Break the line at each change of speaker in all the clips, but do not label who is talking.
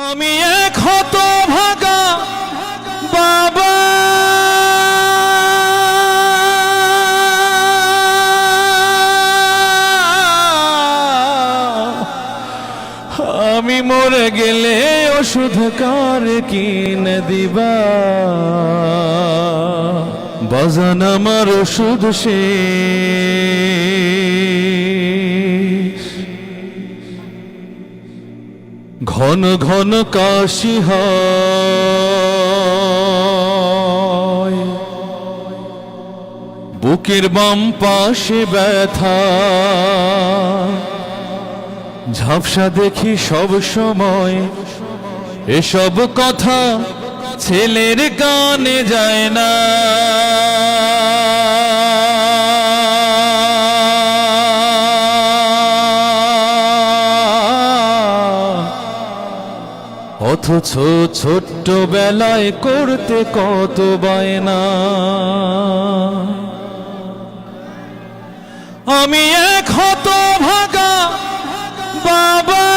আমি এক হতভাগা বাবা, আমি মরে গেলে ওষুধ কার কিনে দিবা? বাজান আমার ওষুধ শেষ। ঘন ঘন কাশি হয়, বুকের বাম পাশে ব্যথা, ঝাপসা দেখি সব সময়। এসব কথা ছেলের কানে যায় না। অথচ ছোট্ট বেলায় করতে কত বায়না। আমি এক হতভাগা বাবা,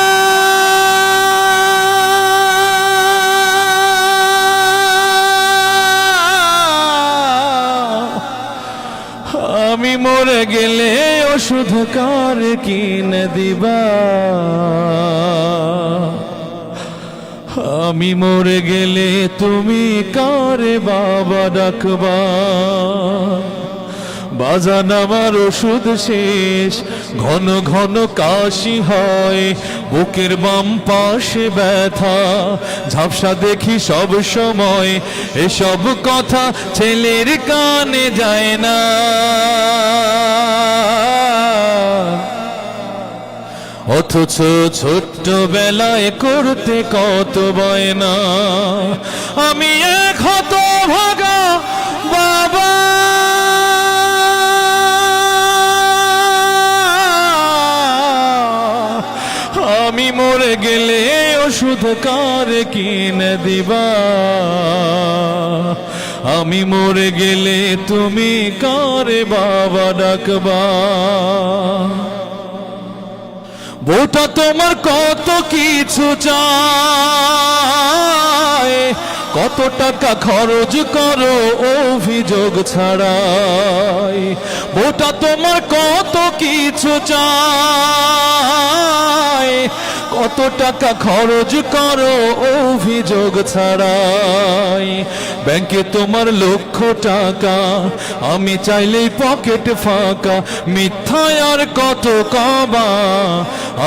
আমি মরে গেলে ওষুধ কার কিনে দিবা? আমি মরে গেলে তুমি কারে বাবা ডাকবা? বাজান আমার ওষুধ শেষ। ঘন ঘন কাশি হয়, বুকের বাম পাশে ব্যথা, ঝাপসা দেখি সব সময়। এসব কথা ছেলের কানে যায় না। অথচ ছোট্ট বেলায় করতে কত বায়না। আমি এক হতভাগা বাবা, আমি মরে গেলে ওষুধ কার কিনে দিবা? আমি মরে গেলে তুমি কারে বাবা ডাকবা? বউটা তোমার কত কিছু চায়, কত টাকা খরচ করো অভিযোগ ছাড়াই। বউটা তোমার কত কিছু চায়, কত টাকা খরচ করো অভিযোগ ছাড়াই। ব্যাংকে তোমার লক্ষ টাকা, আমি চাইলেই পকেট ফাঁকা। মিথ্যায় আর কত কবা?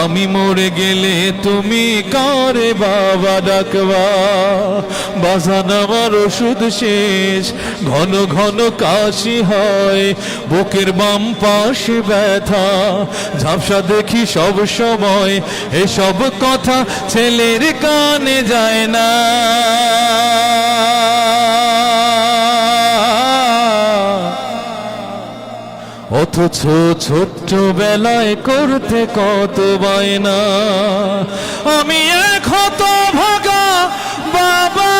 আমি মরে গেলে তুমি কারে বাবা ডাকবা? বাজান আমার ওষুধ শেষ। ঘন ঘন কাশি হয়, বুকের বাম পাশে ব্যথা, ঝাপসা দেখি সব সময়। এসব কথা ছেলের কানে যায় না। অথচ ছোট্ট বেলায় করতে কত বায়না। আমি এক হতভাগা বাবা,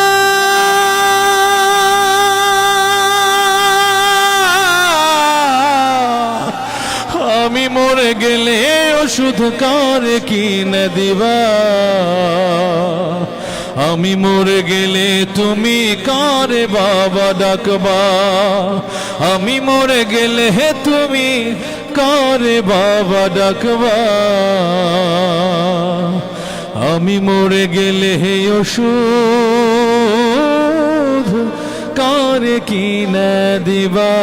আমি মরে গেলে ওষুধ কার কিনে দিবা? আমি মরে গেলে তুমি কারে বাবা ডাকবা? আমি মরে গেলে তুমি কারে বাবা ডাকবা? আমি মরে গেলে ওষুধ কারে কিনে দিবা?